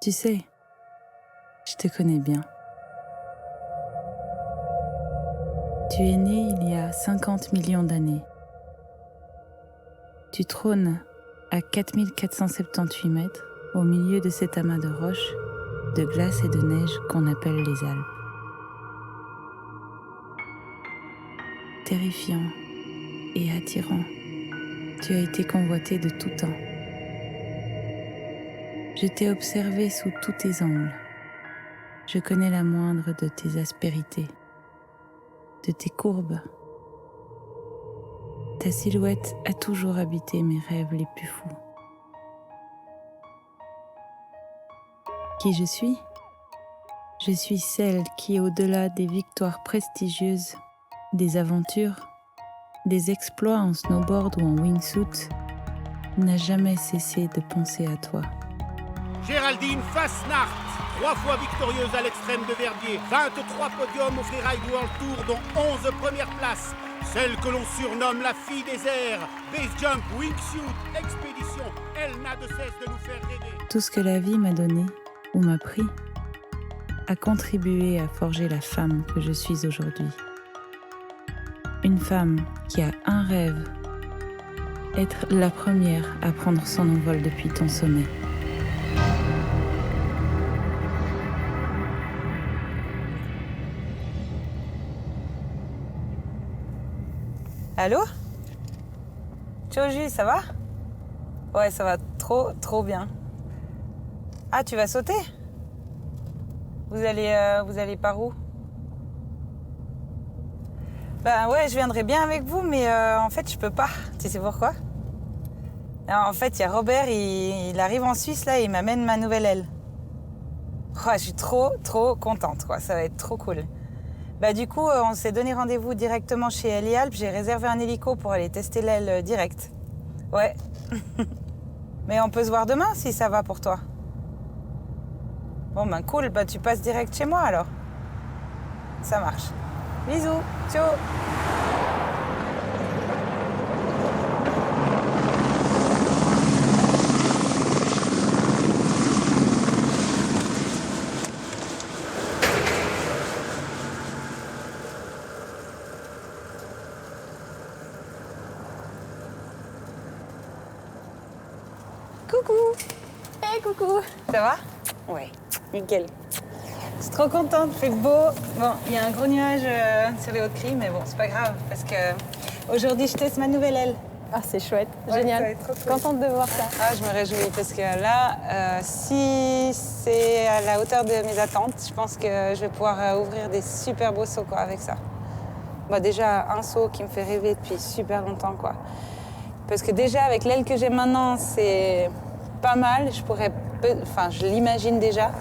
Tu sais, je te connais bien. Tu es né il y a 50 millions d'années. Tu trônes à 4478 mètres au milieu de cet amas de roches, de glace et de neige qu'on appelle les Alpes. Terrifiant et attirant, tu as été convoité de tout temps. Je t'ai observé sous tous tes angles. Je connais la moindre de tes aspérités, de tes courbes. Ta silhouette a toujours habité mes rêves les plus fous. Qui je suis ? Je suis celle qui, au-delà des victoires prestigieuses, des aventures, des exploits en snowboard ou en wingsuit, n'a jamais cessé de penser à toi. Géraldine Fasnacht, 3 fois victorieuse à l'extrême de Verbier, 23 podiums au Freeride World Tour, dont 11 premières places. Celle que l'on surnomme la fille des airs, base jump, wingsuit, expédition, elle n'a de cesse de nous faire rêver. Tout ce que la vie m'a donné ou m'a pris a contribué à forger la femme que je suis aujourd'hui. Une femme qui a un rêve, être la première à prendre son envol depuis ton sommet. Allô ? Choji, ça va ? Ouais, ça va trop bien. Ah, tu vas sauter ? Vous allez par où ? Ben ouais, je viendrai bien avec vous, mais en fait, je peux pas. Tu sais pourquoi ? Alors, en fait, il y a Robert, il arrive en Suisse, là, et il m'amène ma nouvelle aile. Oh, je suis trop contente, quoi. Ça va être trop cool. Bah du coup, on s'est donné rendez-vous directement chez Helialp. J'ai réservé un hélico pour aller tester l'aile direct. Ouais. Mais on peut se voir demain, si ça va pour toi. Bon, ben cool. Bah tu passes direct chez moi, alors. Ça marche. Bisous. Ciao. Coucou. Hey, coucou. Ça va ? Ouais, nickel. Je suis trop contente, il fait beau. Bon, il y a un gros nuage sur les Hautes-Cries, mais bon, c'est pas grave, parce que aujourd'hui, je teste ma nouvelle aile. Ah, c'est chouette, Ouais, génial. ça va être trop cool. Contente de voir ça. Ah, je me réjouis, parce que là, si c'est à la hauteur de mes attentes, je pense que je vais pouvoir ouvrir des super beaux sauts, quoi, avec ça. Bon, déjà, un saut qui me fait rêver depuis super longtemps, quoi. Parce que déjà, avec l'aile que j'ai maintenant, c'est pas mal. Je l'imagine déjà.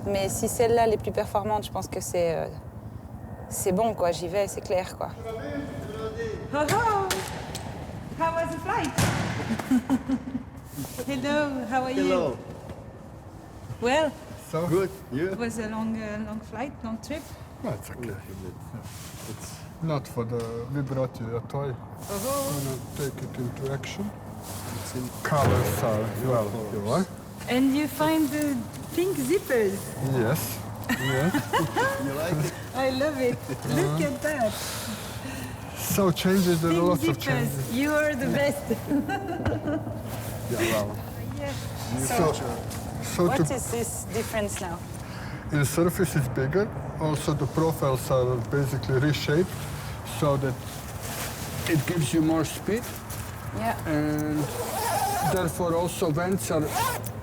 Mais si celle-là est plus performante, je pense que c'est bon, quoi. J'y vais, c'est clair, quoi. Oh, how was the flight? Hello, how are you? Hello. Well, So good. You? it was a long flight, long trip. No, it's okay. It's not for the. We brought you a toy. Oh, Wanna take it into action? It's in colors are well. You want? and you find the pink zippers. Yes. Yes. You like it? I love it. Look at that. So changes. There are Pink lots of zippers. changes. You are the best. Yeah. Well. Yeah. So What to, is this difference now? the surface is bigger. Also, the profiles are basically reshaped so that it gives you more speed. Yeah. And therefore also vents are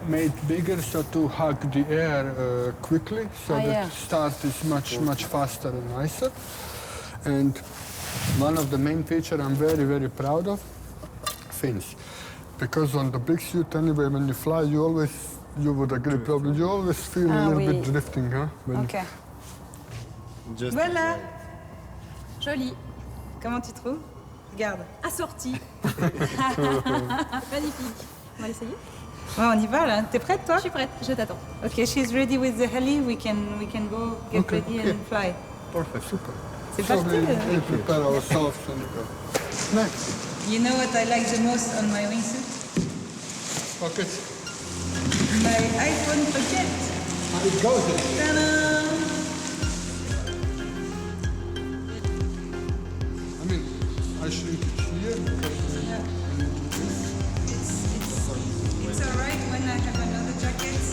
made bigger so to hug the air quickly, so Ah, that yeah. start is much faster and nicer. And one of the main features I'm very proud of, fins. Because on the big suit anyway, when you fly, you would agree probably, you always feel a little bit drifting, huh? When Ok. Voilà. Joli. Comment tu trouves? Regarde. Assorti. Magnifique. On va essayer. Ouais, on y va là. T'es prête toi? Je suis prête, je t'attends. Okay, she's ready with the heli. We can go get Okay, ready okay. and fly. Perfect, super. C'est So parti. we prepare ourselves and go. Next. You know what I like the most on my wingsuit? Okay. my iPhone project. How it goes then? Ta-da! I mean, I shrink it here because It's alright when I have another jacket.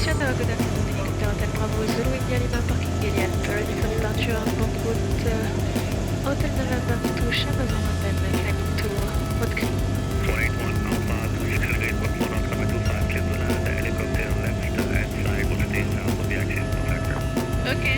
Siadała go do helikoptera Hotel Bravo Zulu India Lima Parking Gillian Paradis Departure Bond Route Hotel November Touche November Climbing Tour Mode Clean. Flight 1 Alpha, please accelerate 141.25 km the helicopter left and side will stay south of the axis of factor. Okay.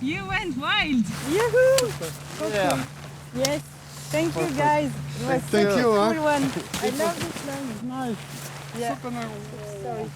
You went wild! Yahoo! Yeah. Yes. Thank you guys. It was Thank such you, a huh? cool one. I love this one. It's nice. Yeah. Super nice. Sorry.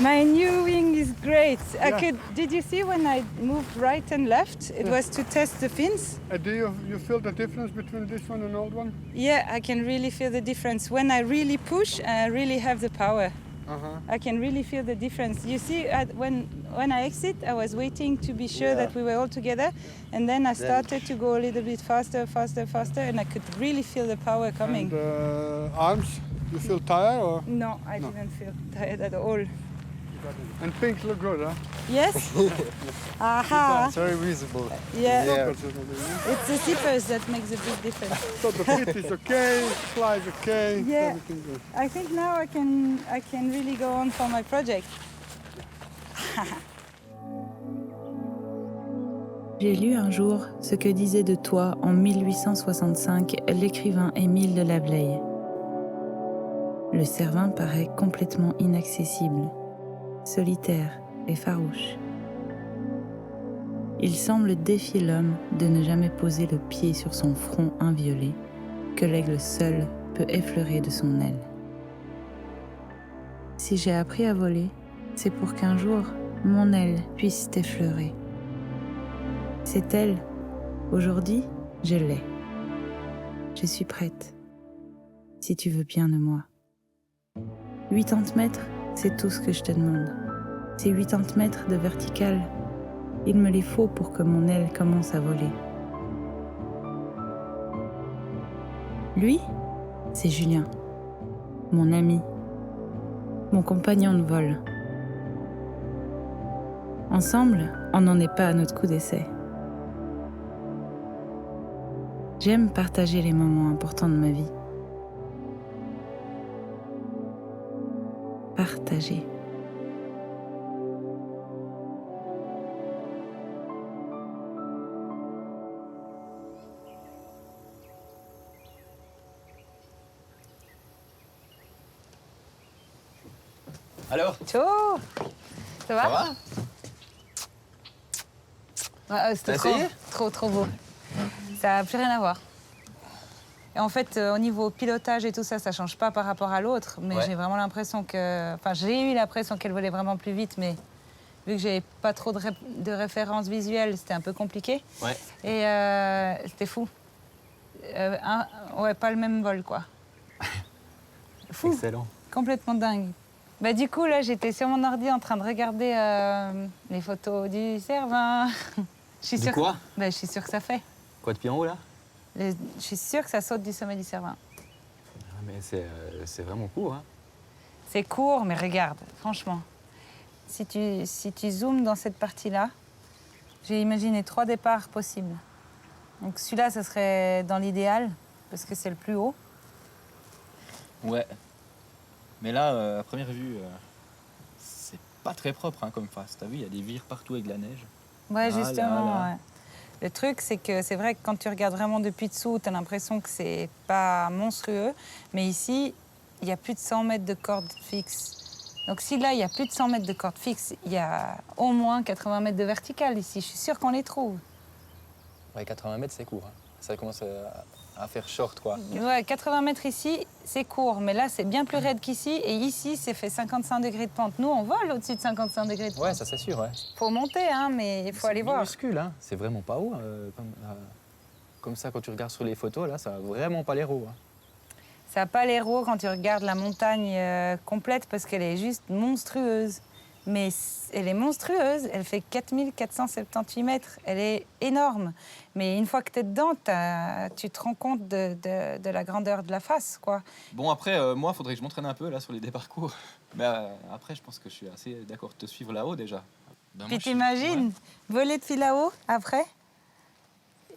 My new wing is great. Yeah. Did you see when I moved right and left? It was to test the fins. Do you feel the difference between this one and old one? Yeah, I can really feel the difference. When I really push, I really have the power. Uh-huh. I can really feel the difference. You see, when I exit, I was waiting to be sure that we were all together, and then I started to go a little bit faster, and I could really feel the power coming. And arms, you feel tired or? No, I didn't feel tired at all. And pink look good, huh? Yes? Aha! It's very visible. Yeah. Yeah. It's the zippers that makes a big difference. So the fit is okay, flies okay, Yeah. everything good. I think now I can really go on for my project. J'ai lu un jour ce que disait de toi en 1865 l'écrivain Émile de Lavelaye. Le Cervin paraît complètement inaccessible, solitaire et farouche. Il semble défier l'homme de ne jamais poser le pied sur son front inviolé, que l'aigle seul peut effleurer de son aile. Si j'ai appris à voler, c'est pour qu'un jour, mon aile puisse t'effleurer. C'est elle. Aujourd'hui, je l'ai. Je suis prête. Si tu veux bien de moi. 80 mètres, c'est tout ce que je te demande. Ces 80 mètres de vertical, il me les faut pour que mon aile commence à voler. Lui, c'est Julien, mon ami, mon compagnon de vol. Ensemble, on n'en est pas à notre coup d'essai. J'aime partager les moments importants de ma vie. Partager. Alors, Ciao. Ça va? ça va? C'était T'as trop, essayé? trop beau. Ça n'a plus rien à voir. Et en fait, au niveau pilotage et tout ça, ça change pas par rapport à l'autre. Mais Ouais. j'ai vraiment l'impression que... Enfin, j'ai eu l'impression qu'elle volait vraiment plus vite, mais vu que j'avais pas trop de références visuelles, c'était un peu compliqué. Ouais. Et c'était fou. Ouais, pas le même vol, quoi. Fou. Excellent. Complètement dingue. Bah, du coup, là, j'étais sur mon ordi en train de regarder les photos du Cervin. Je suis Du sûre quoi? Bah, je suis sûre que ça fait. Quoi depuis en haut là? Je suis sûre que ça saute du sommet du Cervin. Ah, mais c'est vraiment court. Hein. C'est court, mais regarde, franchement. Si tu zoomes dans cette partie-là, j'ai imaginé 3 départs possibles. Donc celui-là, ça serait dans l'idéal, parce que c'est le plus haut. Ouais. Mais là, à première vue, c'est pas très propre hein, comme face. T'as vu, il y a des vires partout avec de la neige. Ouais, Là, justement, là. ouais. Le truc, c'est que c'est vrai que quand tu regardes vraiment depuis dessous, tu as l'impression que c'est pas monstrueux. Mais ici, il y a plus de 100 mètres de corde fixe. Donc si là, il y a plus de 100 mètres de corde fixe, il y a au moins 80 mètres de verticale ici. Je suis sûre qu'on les trouve. Ouais, 80 mètres, c'est court. Hein. Ça commence à faire short, quoi. Ouais, 80 mètres ici, c'est court. Mais là, c'est bien plus raide qu'ici. Et ici, c'est fait 55 degrés de pente. Nous, on vole au-dessus de 55 degrés de pente. Ouais, ça c'est sûr, ouais. Faut monter, hein, mais il faut aller voir. C'est minuscule, hein. C'est vraiment pas haut. Comme ça, quand tu regardes sur les photos, là, ça a vraiment pas l'air haut. Hein. Ça n'a pas l'air haut quand tu regardes la montagne complète parce qu'elle est juste monstrueuse. Mais elle est monstrueuse, elle fait 4478 mètres, elle est énorme. Mais une fois que tu es dedans, tu te rends compte de la grandeur de la face, quoi. Bon, après, moi, il faudrait que je m'entraîne un peu là sur les départs courts. Mais après, je pense que je suis assez d'accord de te suivre là-haut déjà. Ben, moi, Puis je suis- t'imagines voler depuis là-haut après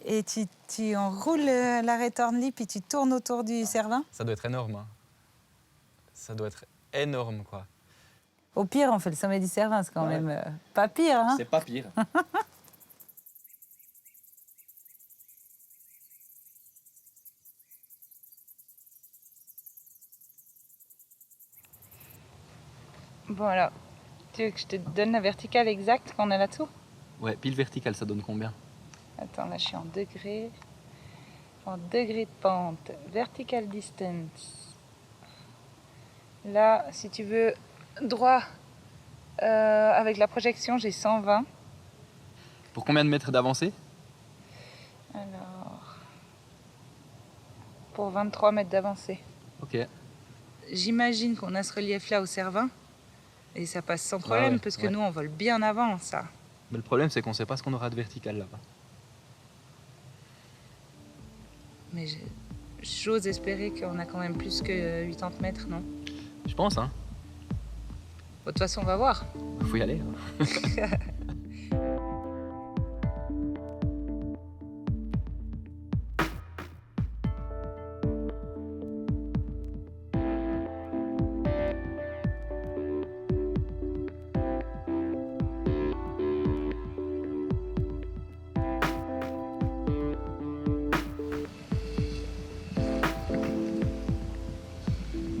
et tu enroules l'arrêt Thornley puis tu tournes autour du Cervin. Ça doit être énorme. Hein. Ça doit être énorme, quoi. Au pire, on fait le sommet du Cervin, c'est quand Ouais. même pas pire, hein. C'est pas pire. Bon alors, tu veux que je te donne la verticale exacte qu'on a là-dessous? Ouais, pile verticale, ça donne combien? Attends, là je suis en degrés. En degrés de pente. Vertical distance. Là, si tu veux, droit avec la projection, j'ai 120. Pour combien de mètres d'avancée? Alors, pour 23 mètres d'avancée. Ok. J'imagine qu'on a ce relief-là au Cervin. Et ça passe sans problème, ouais, parce que ouais. nous, on vole bien avant, ça. Mais le problème, c'est qu'on sait pas ce qu'on aura de vertical là-bas. Mais j'ose espérer qu'on a quand même plus que 80 mètres, non? Je pense, hein. Bon, de toute façon, on va voir. Faut y aller. Hein.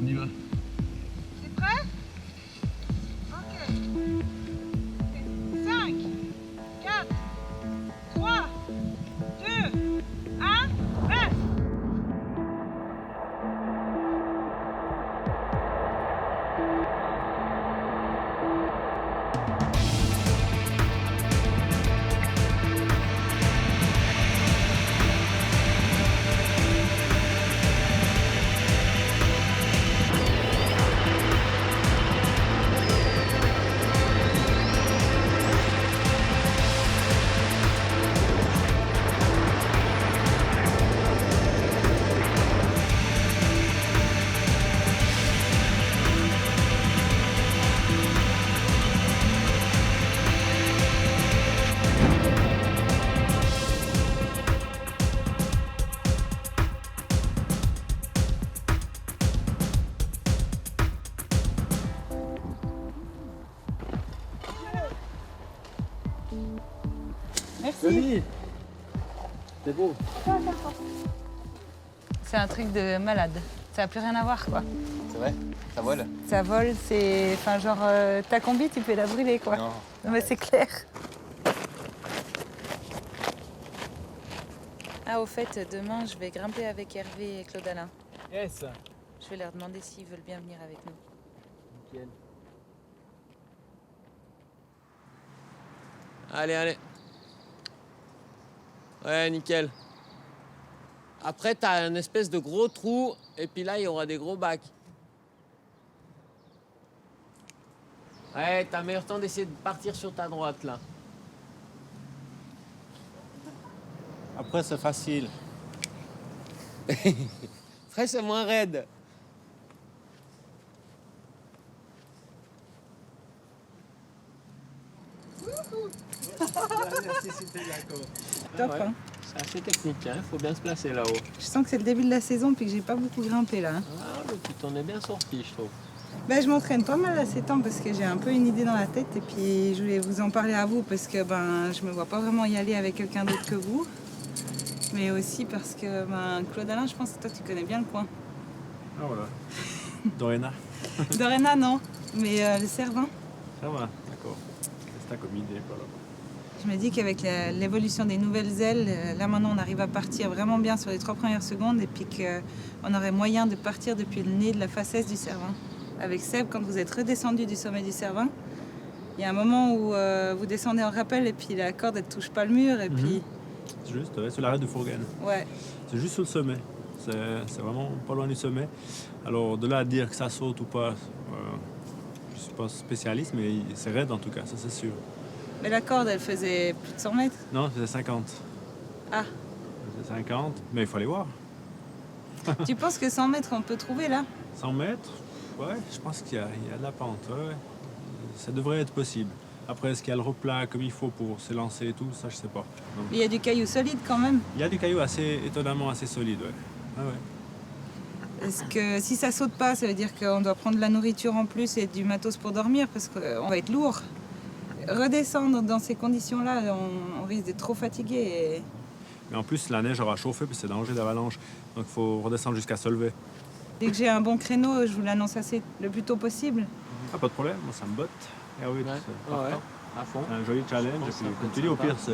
On y va. T'es prêt? Ok. 7, Merci. C'est beau. C'est un truc de malade. Ça n'a plus rien à voir, quoi. C'est vrai? Ça vole? Ça vole, c'est... Enfin, genre, ta combi, tu peux la brûler, quoi. Non. Non, mais c'est clair. Ah, au fait, demain, je vais grimper avec Hervé et Claude Alain. Yes. Je vais leur demander s'ils veulent bien venir avec nous. Nickel. Allez, allez. Ouais, nickel. Après, t'as un espèce de gros trou, et puis là, il y aura des gros bacs. Ouais, t'as meilleur temps d'essayer de partir sur ta droite, là. Après, c'est facile. Après, c'est moins raide. Top, Ouais. hein. C'est assez technique, hein. Faut bien se placer là-haut. Je sens que c'est le début de la saison puis que j'ai pas beaucoup grimpé là. Ah, mais tu t'en es bien sorti, je trouve. Ben, je m'entraîne pas mal à ces temps parce que j'ai un peu une idée dans la tête et puis je voulais vous en parler à vous parce que je me vois pas vraiment y aller avec quelqu'un d'autre que vous. Mais aussi parce que Claude Alain, je pense que toi tu connais bien le coin. Ah voilà. Dorena. Dorena non, mais le Cervin. Ça va, d'accord. C'est ça comme idée, quoi. Je me dis qu'avec l'évolution des nouvelles ailes, là maintenant on arrive à partir vraiment bien sur les 3 premières secondes et puis qu'on aurait moyen de partir depuis le nez de la face est du Cervin. Avec Seb, quand vous êtes redescendu du sommet du Cervin, il y a un moment où vous descendez en rappel et puis la corde elle touche pas le mur et puis... C'est juste, ouais, sur l'arrêt de Fourgane. Ouais. C'est juste sur le sommet. C'est vraiment pas loin du sommet. Alors de là à dire que ça saute ou pas, je suis pas spécialiste, mais c'est raide en tout cas, ça c'est sûr. Mais la corde elle faisait plus de 100 mètres. Non, c'est 50. Ah. C'est 50, mais il faut aller voir. Tu penses que 100 mètres on peut trouver là? 100 mètres, ouais, je pense qu'il y a de la pente, ouais. Ça devrait être possible. Après, est-ce qu'il y a le replat comme il faut pour se lancer et tout, ça je sais pas. Donc, Il y a du caillou solide quand même. il y a du caillou étonnamment assez solide, ouais. Ah ouais. Est-ce que si ça saute pas, ça veut dire qu'on doit prendre de la nourriture en plus et du matos pour dormir parce qu'on va être lourd. Redescendre dans ces conditions-là, on risque d'être trop fatigué. Et... Mais en plus, la neige aura chauffé, puis c'est danger d'avalanche. Donc il faut redescendre jusqu'à se lever. Dès que j'ai un bon créneau, je vous l'annonce le plus tôt possible. Ah, pas de problème, moi ça me botte. Ah oui, c'est partant. À fond. Un joli challenge. Et puis, comme tu dis, au pire, c'est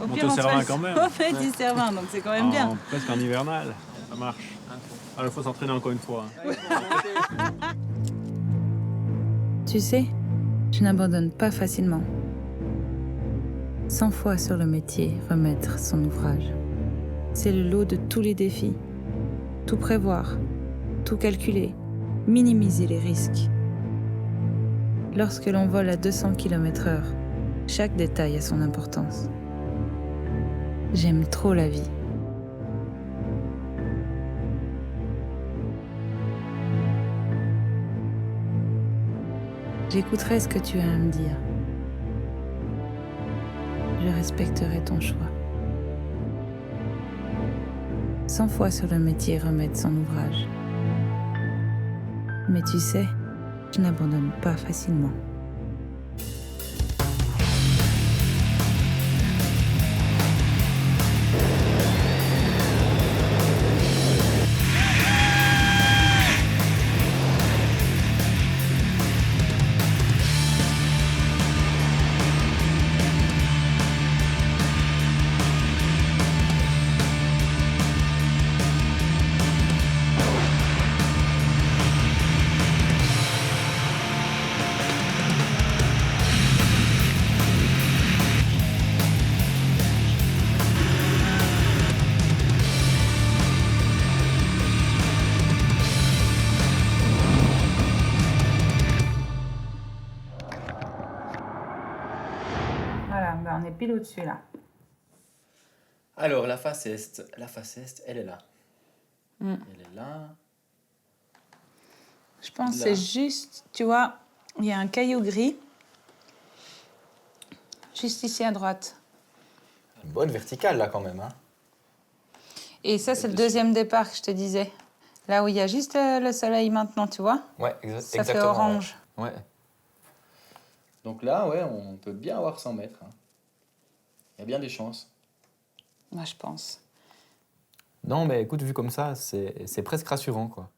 Au monter pire, au on Cervin se quand même. fait fait du Cervin, donc c'est quand même bien. Presque en hivernal, ça marche. Alors il faut s'entraîner encore une fois. Tu sais, je n'abandonne pas facilement. 100 fois sur le métier, remettre son ouvrage. C'est le lot de tous les défis. Tout prévoir, tout calculer, minimiser les risques. Lorsque l'on vole à 200 km/h, chaque détail a son importance. J'aime trop la vie. J'écouterai ce que tu as à me dire. Je respecterai ton choix. 100 fois sur le métier, remettre son ouvrage. Mais tu sais, je n'abandonne pas facilement. Voilà, on est pile au-dessus là. Alors, la face est, elle est là. Mm. Elle est là. Je pense que Là. c'est juste, tu vois, il y a un caillou gris. Juste ici à droite. Une bonne verticale, là, quand même. Hein. Et ça, c'est le deuxième départ que je te disais. Là où il y a juste le soleil maintenant, tu vois. Ouais, Ça exactement. fait orange. Ouais. Donc là, ouais, on peut bien avoir 100 mètres. Hein. y a bien des chances. Moi, je pense. Non, mais écoute, vu comme ça, c'est presque rassurant, quoi.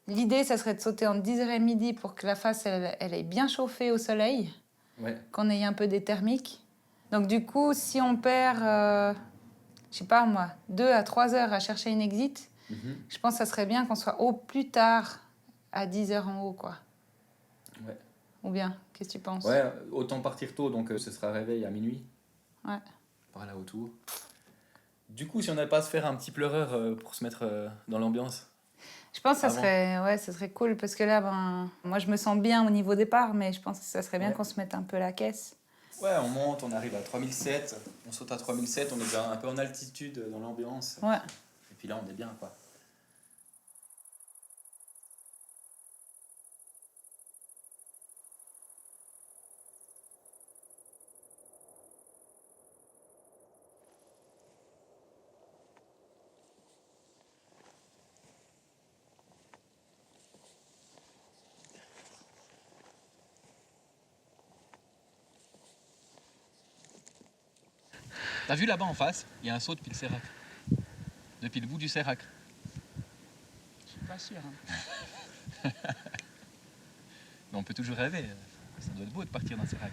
L'idée, ça serait de sauter entre 10h et midi pour que la face, elle ait bien chauffé au soleil, Ouais. qu'on ait un peu des thermiques. Donc du coup, si on perd, je sais pas moi, 2 à 3 heures à chercher une exit, je pense que ça serait bien qu'on soit au plus tard à 10h en haut, quoi. Ouais. Ou bien, qu'est-ce que tu penses? Ouais, autant partir tôt, donc ce sera réveil à minuit. Ouais. Par là autour. Du coup, si on n'avait pas à se faire un petit pleureur pour se mettre dans l'ambiance. Je pense que ça Avant. serait, ouais, ça serait cool, parce que là, ben, moi, je me sens bien au niveau départ, mais je pense que ça serait bien qu'on se mette un peu la caisse. Ouais, on monte, on arrive à 3007, on saute à 3007, on est déjà un peu en altitude dans l'ambiance. Ouais. Et puis là, on est bien, quoi. T'as vu là-bas en face, il y a un saut depuis le Sérac. Depuis le bout du Sérac. Je suis pas sûre. Mais on peut toujours rêver. Ça doit être beau de partir dans le Sérac.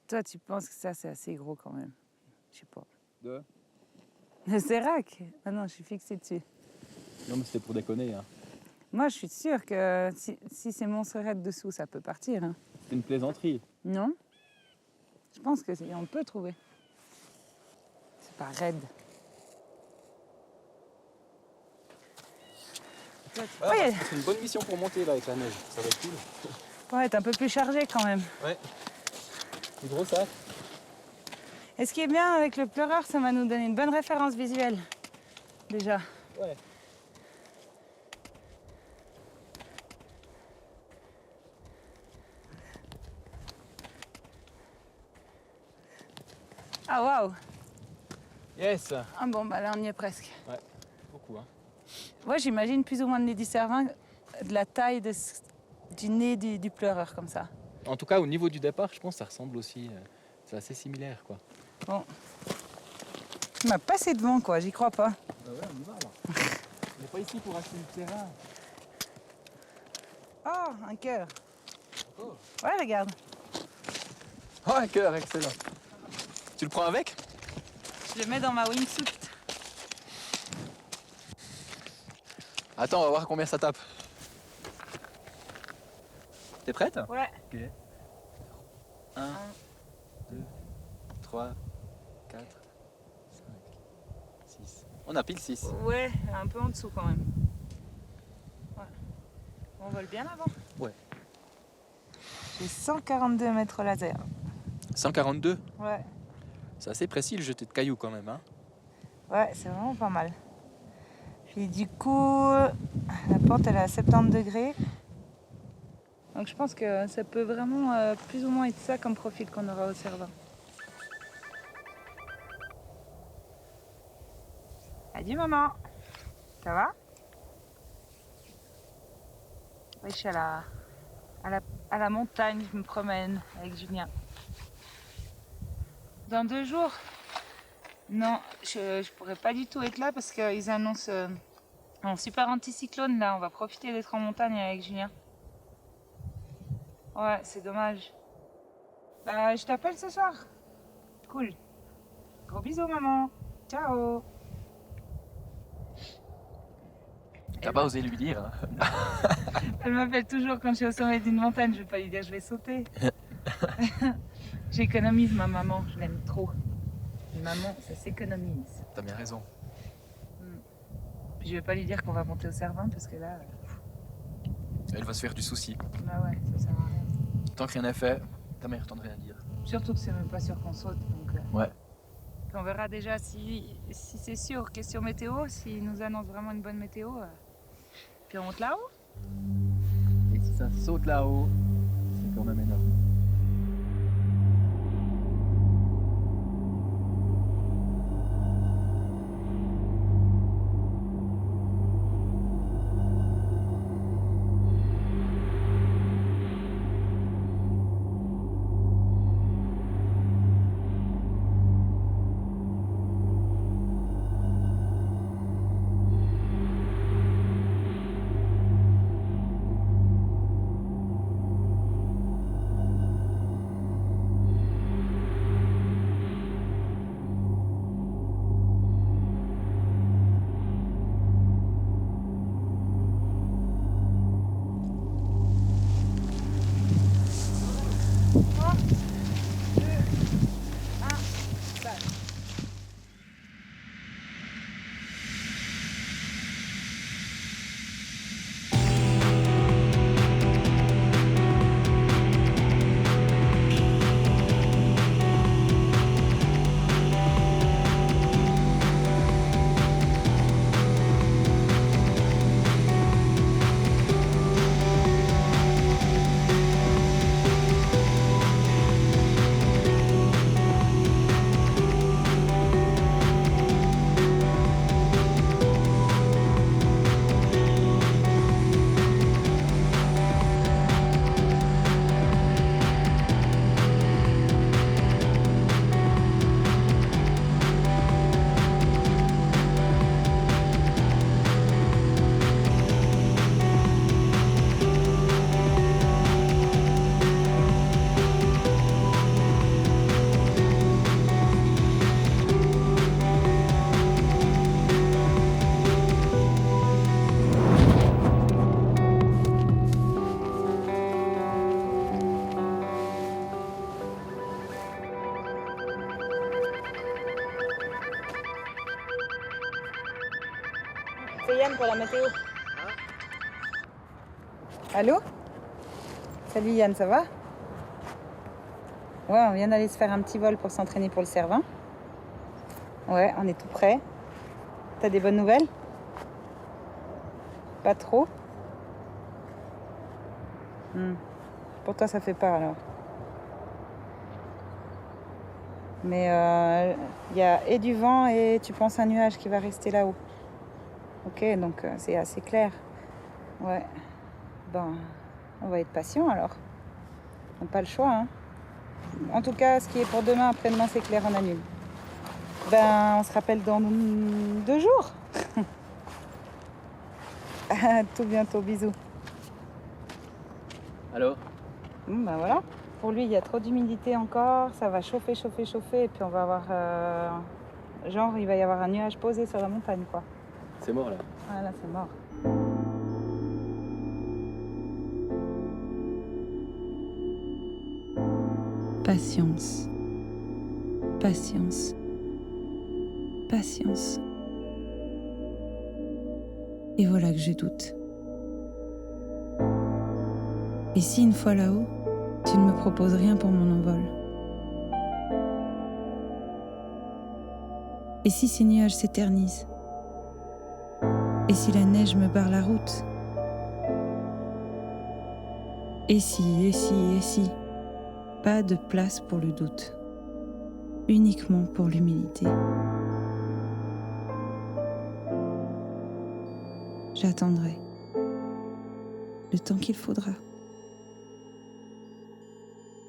Toi, tu penses que ça, c'est assez gros quand même? Je sais pas. De Le Sérac? Ah non, je suis fixée dessus. Non, mais c'était pour déconner. Hein. Moi, je suis sûre que si c'est Montserrat dessous, ça peut partir. Hein. C'est une plaisanterie. Non? Je pense qu'on peut trouver. C'est pas raide. Ouais, C'est une bonne mission pour monter là avec la neige. Ça va être cool. ouais, t'es un peu plus chargé quand même. Ouais. C'est gros sac. Et ce qui est bien avec le pleureur, ça va nous donner une bonne référence visuelle. Déjà. Ouais. Ah waouh! Yes. Ah bon, bah là on y est presque. Ouais, beaucoup hein. Moi j'imagine plus ou moins le nez du Cervin de la taille du nez du pleureur comme ça. En tout cas, au niveau du départ, je pense que ça ressemble aussi. C'est assez similaire quoi. Bon. Tu m'as passé devant quoi, j'y crois pas. Bah ouais, on y va là. On n'est pas ici pour acheter du terrain. Oh, un cœur. Oh. Ouais, regarde. Oh, un cœur, excellent. Tu le prends avec? Je le mets dans ma wingsuit. Attends, on va voir combien ça tape. T'es prête? Ouais. Ok. 1, 2, 3, 4, 5, 6. On a pile 6. Ouais, un peu en dessous quand même. Ouais. On vole bien avant. Ouais. J'ai 142 mètres laser. 142? Ouais. C'est assez précis le jeté de cailloux quand même, hein? Ouais, c'est vraiment pas mal. Puis du coup, la pente elle est à 70 degrés. Donc je pense que ça peut vraiment plus ou moins être ça comme profil qu'on aura au Cervin. Adieu maman. Ça va? Oui, je suis à la montagne, je me promène avec Julien. Dans 2 jours? Non, je pourrais pas du tout être là parce qu'ils annoncent un super anticyclone là. On va profiter d'être en montagne avec Julien. Ouais, c'est dommage. Bah, je t'appelle ce soir. Cool. Gros bisous, maman. Ciao. T'as pas osé lui dire. Hein. Elle m'appelle toujours quand je suis au sommet d'une montagne. Je vais pas lui dire je vais sauter. J'économise ma maman, je l'aime trop. Une maman, ça s'économise. T'as bien raison. Puis je vais pas lui dire qu'on va monter au Cervin parce que là. Elle va se faire du souci. Bah ouais, ça sert à rien. Tant que rien n'est fait, ta mère t'en rien à dire. Surtout que c'est même pas sûr qu'on saute. Donc, ouais. On verra déjà si c'est sûr. Question météo, s'ils nous annoncent vraiment une bonne météo. Puis on monte là-haut. Et si ça saute là-haut, c'est quand même énorme. C'est Yann pour la météo. Allô? Salut Yann, ça va? Ouais, on vient d'aller se faire un petit vol pour s'entraîner pour le Cervin. Ouais, on est tout prêt. T'as des bonnes nouvelles? Pas trop? Pour toi, ça fait peur alors. Mais il y a et du vent et tu penses un nuage qui va rester là-haut. Ok, donc c'est assez clair. Ouais. Ben, on va être patient alors. On n'a pas le choix, hein. En tout cas, ce qui est pour demain, après-demain, c'est clair, on annule. Ben, on se rappelle dans 2 jours. À tout bientôt, bisous. Allô? Ben voilà. Pour lui, il y a trop d'humidité encore, ça va chauffer, et puis on va avoir... genre, il va y avoir un nuage posé sur la montagne, quoi. C'est mort là. Ah là, c'est mort. Patience. Patience. Patience. Et voilà que je doute. Et si une fois là-haut, tu ne me proposes rien pour mon envol? Et si ces nuages s'éternisent? Et si la neige me barre la route? Et si? Pas de place pour le doute, uniquement pour l'humilité. J'attendrai le temps qu'il faudra.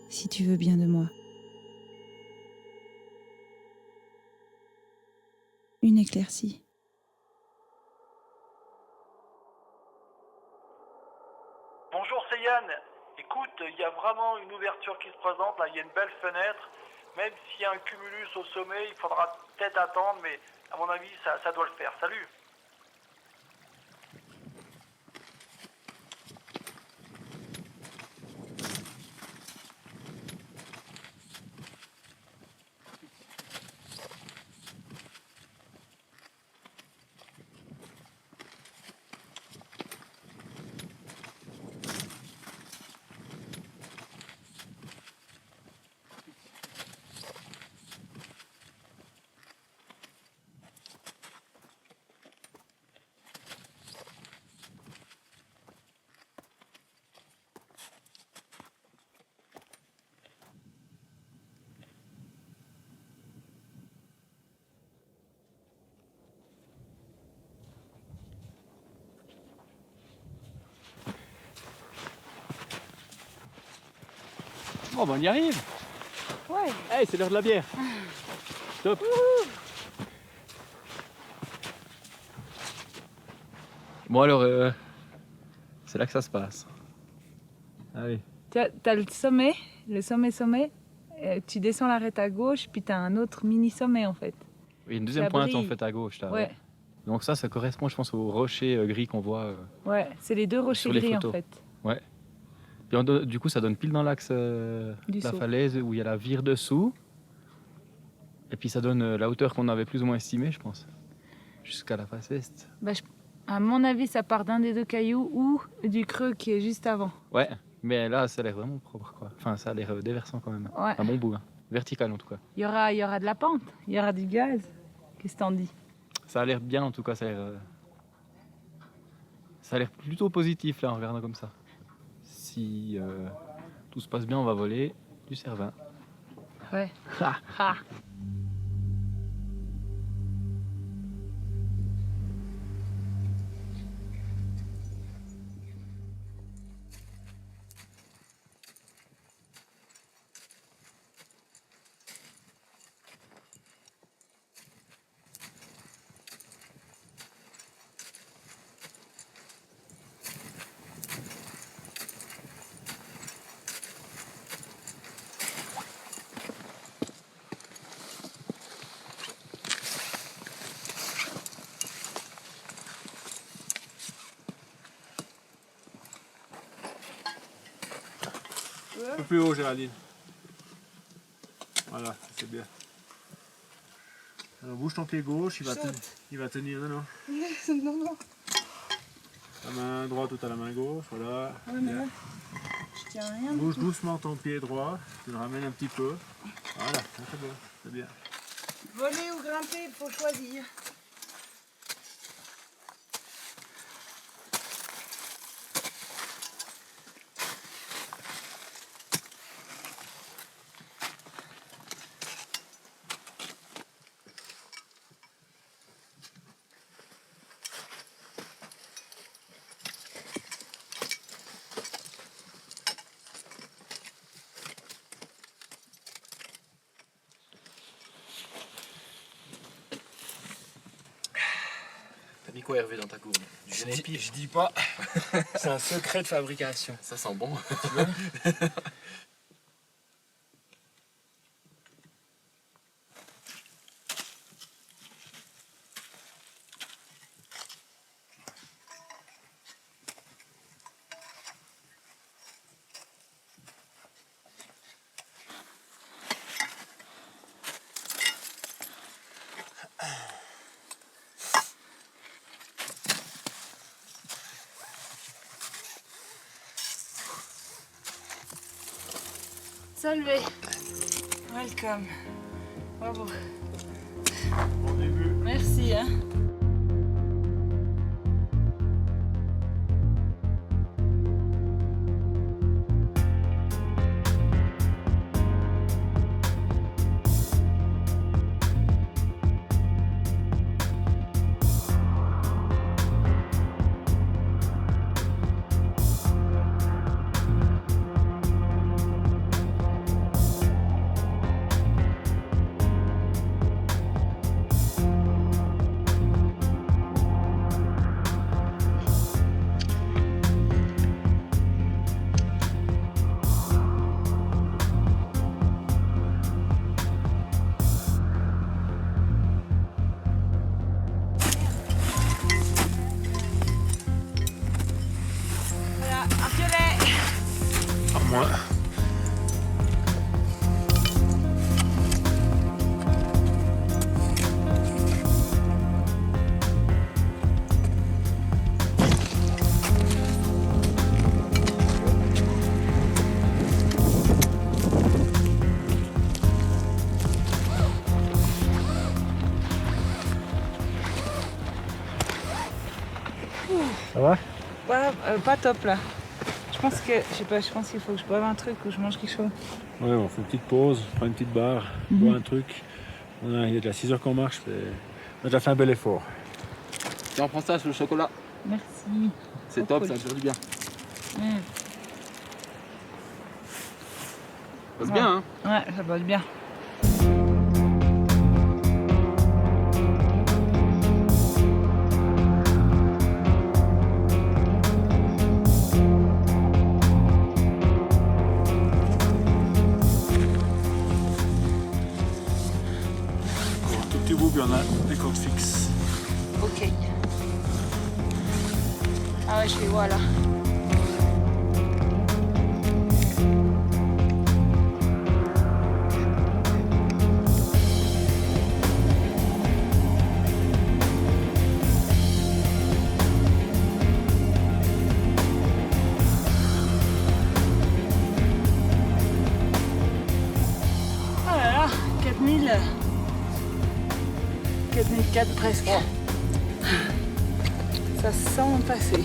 Si tu veux bien de moi. Une éclaircie. Bonjour, c'est Yann. Écoute, il y a vraiment une ouverture qui se présente, là, il y a une belle fenêtre. Même s'il y a un cumulus au sommet, il faudra peut-être attendre, mais à mon avis, ça doit le faire. Salut! Oh, ben on y arrive. Ouais. Hey, c'est l'heure de la bière. Top. Bon alors, c'est là que ça se passe. Allez. T'as le sommet, tu descends l'arête à gauche, puis t'as un autre mini-sommet en fait. Oui, une deuxième pointe en fait à gauche. Là, ouais. Donc ça correspond je pense aux rochers gris qu'on voit. Ouais, c'est les 2 rochers gris en fait. Ouais. Puis du coup ça donne pile dans l'axe de la falaise où il y a la vire dessous. Et puis ça donne la hauteur qu'on avait plus ou moins estimée je pense. Jusqu'à la face est. Bah, à mon avis ça part d'un des 2 cailloux ou du creux qui est juste avant. Ouais, mais là ça a l'air vraiment propre quoi. Enfin ça a l'air déversant quand même. Ouais. À mon bout, hein. Vertical en tout cas. Il y aura de la pente, il y aura du gaz. Qu'est-ce que t'en dis? Ça a l'air bien en tout cas, ça a l'air plutôt positif là en regardant comme ça. Si tout se passe bien, on va voler du Cervin. Ouais. Ha. Un peu plus haut, Géraldine. Voilà, c'est bien. Alors bouge ton pied gauche, il va tenir. Non, non. Non, non. La main droite ou à la main gauche, voilà. Ouais, mais là, je tiens rien. Bouge doucement ton pied droit, tu le ramènes un petit peu. Voilà, c'est bon, c'est bien. Voler ou grimper, il faut choisir. T'as mis quoi Hervé dans ta gourde? Du génépi? Je dis pas. C'est un secret de fabrication. Ça sent bon. Tu veux? Salut. Welcome. Bravo. Bon début. Merci. Hein. Voilà, un violet. À moi. Ça va? Ouais, pas top là. Je pense que, je sais pas, je pense qu'il faut que je boive un truc ou je mange quelque chose. Ouais, on fait une petite pause, on prend une petite barre, on boit un truc. Il y a déjà 6 heures qu'on marche, on a déjà fait un bel effort. Tiens, on prend ça sur le chocolat. Merci. C'est top, ça fait du bien. Ça passe bien, hein? Ouais, ça passe bien. Un tout petit bout, puis on a des côtes fixes. Ok. Ah ouais, je les vois là. Oh là là, 4000. 4004 presque. Ça sent passer.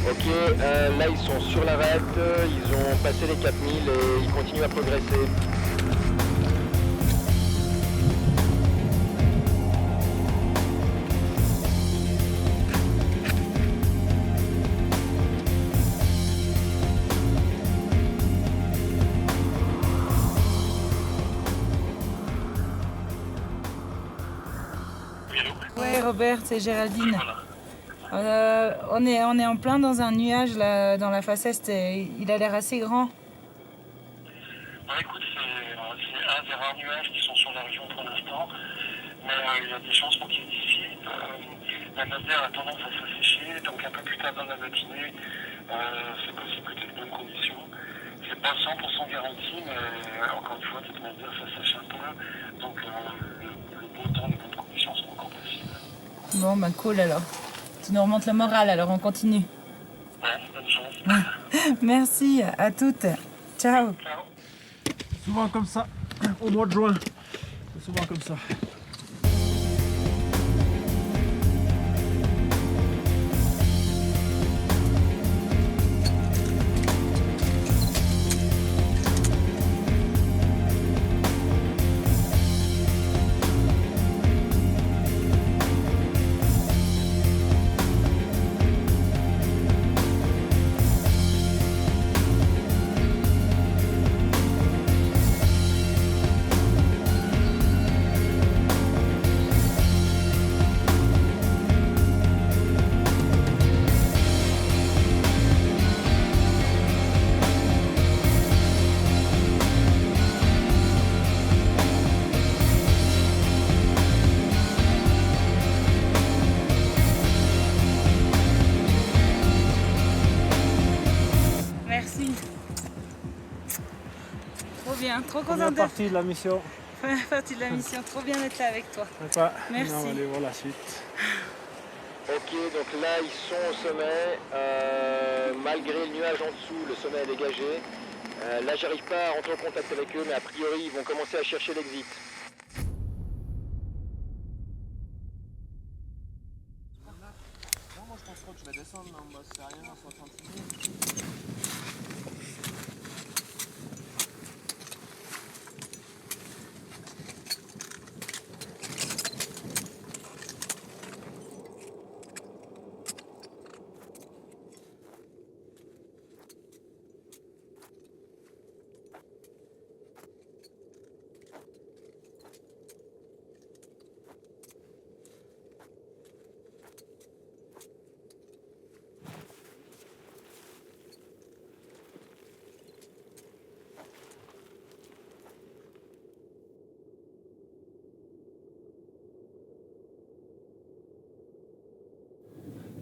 Ok, là ils sont sur l'arête, ils ont passé les 4000 et ils continuent à progresser. Ouais, Robert, c'est Géraldine. On est en plein dans un nuage là, dans la face est. Et il a l'air assez grand. Écoute, c'est un des rares nuages qui sont sur la région pour l'instant, mais il y a des chances pour qu'il se dissipe. La glacière a tendance à s'assécher, donc un peu plus tard dans la matinée, c'est possible que tu aies de bonnes conditions. C'est pas 100% garanti, mais encore une fois, cette glacière s'assèche un peu, donc le beau temps, les bonnes conditions sont encore possibles. Bon, bah cool alors. Tu nous remontes le moral, alors on continue. Ouais, bonne chance. Merci, à toutes. Ciao. Souvent comme ça, au mois de juin. C'est souvent comme ça. Trop Première contente partie de la mission. Première partie de la mission, trop bien d'être là avec toi. Merci. On va aller voir la suite. Ok, donc là ils sont au sommet, malgré le nuage en dessous, le sommet est dégagé. Là j'arrive pas à rentrer en contact avec eux, mais a priori ils vont commencer à chercher l'exit. Moi je pense pas que je vais descendre, non, c'est rien à 66 000.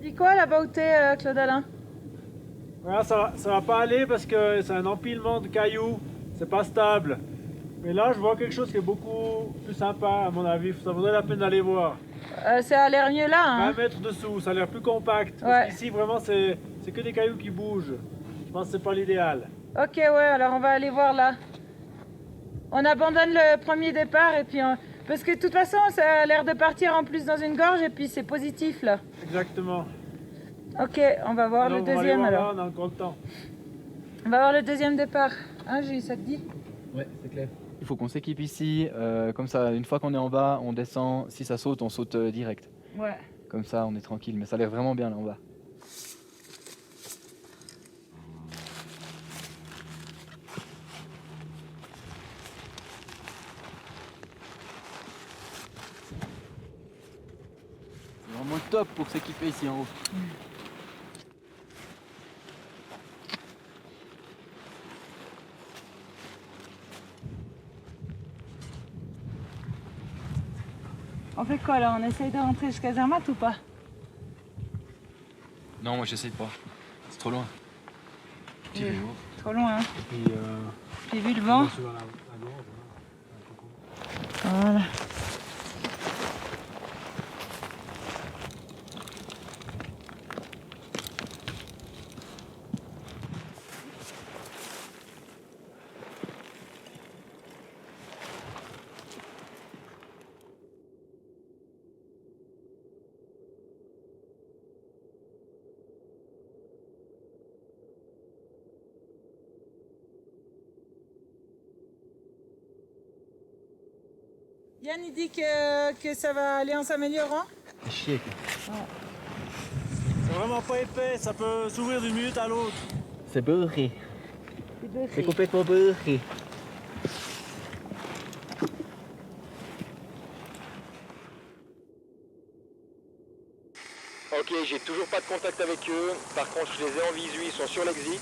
Dis quoi là-bas où t'es, Claude Alain? Voilà, ça va pas aller parce que c'est un empilement de cailloux, c'est pas stable. Mais là, je vois quelque chose qui est beaucoup plus sympa, à mon avis. Ça vaudrait la peine d'aller voir. Ça a l'air mieux là. Hein. 20 mètres dessous, ça a l'air plus compact. Ouais. Parce qu'ici, vraiment, c'est que des cailloux qui bougent. Je pense que c'est pas l'idéal. Ok, ouais, alors on va aller voir là. On abandonne le premier départ et puis parce que de toute façon, ça a l'air de partir en plus dans une gorge et puis c'est positif là. Exactement. Ok, on va voir le deuxième alors. Là, on a encore le temps. On va voir le deuxième départ. Hein, Jules, ça te dit? Ouais, c'est clair. Il faut qu'on s'équipe ici, comme ça, une fois qu'on est en bas, on descend. Si ça saute, on saute direct. Ouais. Comme ça, on est tranquille. Mais ça a l'air vraiment bien là en bas. C'est vraiment top pour s'équiper ici en haut. On fait quoi là? On essaye de rentrer jusqu'à Zermatt ou pas? Non, moi j'essaye pas. C'est trop loin. Petit vélo. Trop loin, hein. Et puis vu le vent. Voilà. Yann, il dit que ça va aller en s'améliorant. Chier. C'est vraiment pas épais, ça peut s'ouvrir d'une minute à l'autre. C'est beurré. C'est complètement beurré. Ok, j'ai toujours pas de contact avec eux. Par contre, je les ai en visu, ils sont sur l'exit.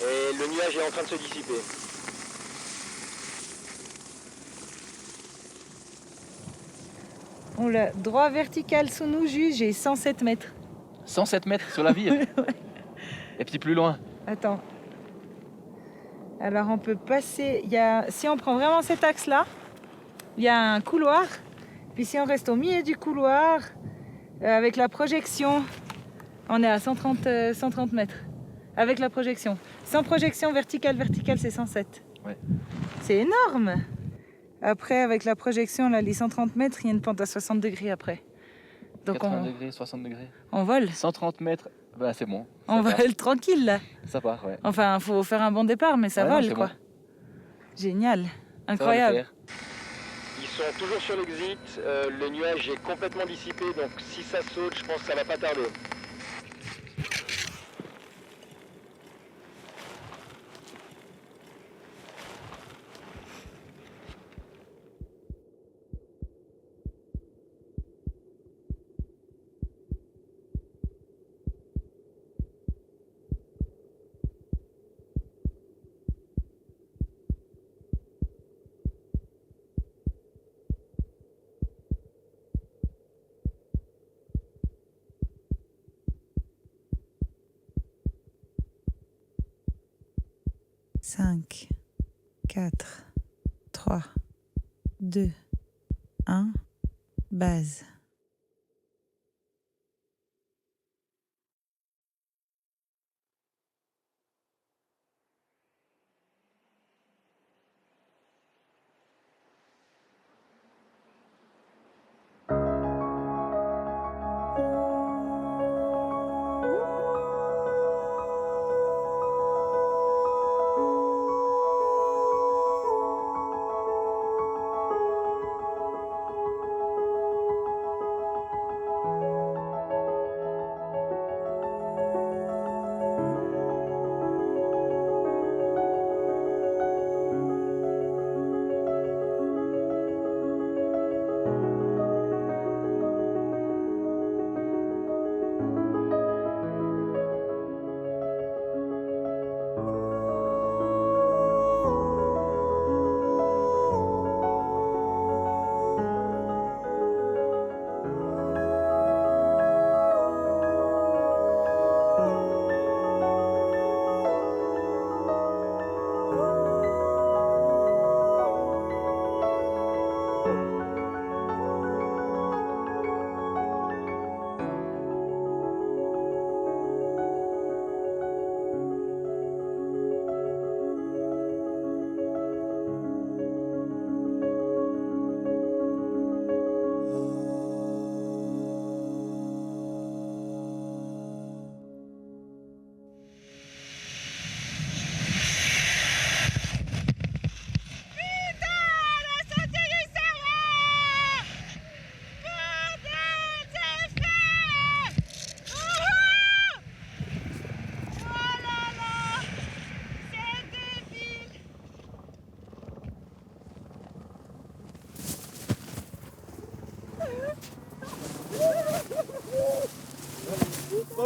Et le nuage est en train de se dissiper. Oula, droit vertical sous nous, juge, j'ai 107 mètres. 107 mètres sur la vire. Ouais. Et puis plus loin. Attends. Alors on peut passer, si on prend vraiment cet axe-là, il y a un couloir. Puis si on reste au milieu du couloir, avec la projection, on est à 130 mètres. Avec la projection. Sans projection verticale, c'est 107. Ouais. C'est énorme. Après, avec la projection, là, les 130 mètres, il y a une pente à 60 degrés après. Donc 80 degrés, 60 degrés. On vole. 130 mètres, bah c'est bon. On vole tranquille, là. Ça part, ouais. Enfin, il faut faire un bon départ, mais ça vole, quoi. Bon. Génial. Incroyable. Ils sont toujours sur l'exit. Le nuage est complètement dissipé, donc si ça saute, je pense que ça va pas tarder. Cinq, 4, 3, 2, 1, base.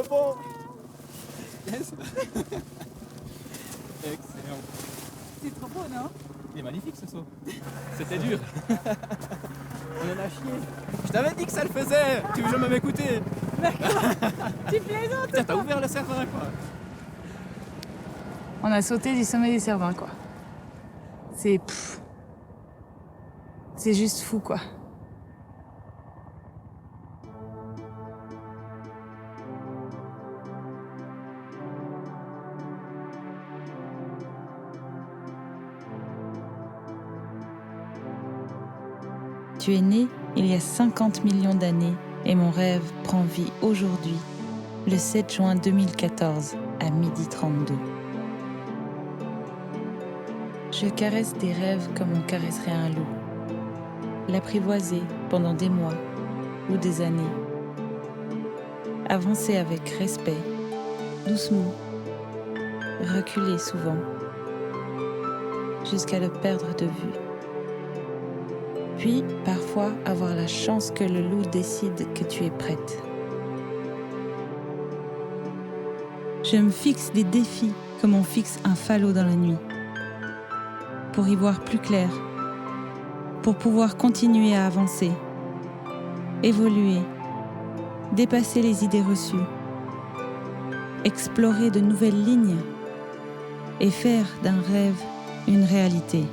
Bon. Yes. Excellent. C'est trop beau, non? Il est magnifique ce saut. C'était dur. On en a chié. Je t'avais dit que ça le faisait. Tu veux jamais m'écouter? D'accord. Tu plaisantes. Tiens, t'as ouvert le Cervin, quoi. On a sauté du sommet des Cervins, quoi. C'est juste fou, quoi. Tu es né il y a 50 millions d'années et mon rêve prend vie aujourd'hui, le 7 juin 2014, à 12h32. Je caresse tes rêves comme on caresserait un loup. L'apprivoiser pendant des mois ou des années. Avancer avec respect, doucement, reculer souvent, jusqu'à le perdre de vue. Puis, parfois, avoir la chance que le loup décide que tu es prête. Je me fixe des défis comme on fixe un falot dans la nuit. Pour y voir plus clair, pour pouvoir continuer à avancer, évoluer, dépasser les idées reçues, explorer de nouvelles lignes et faire d'un rêve une réalité.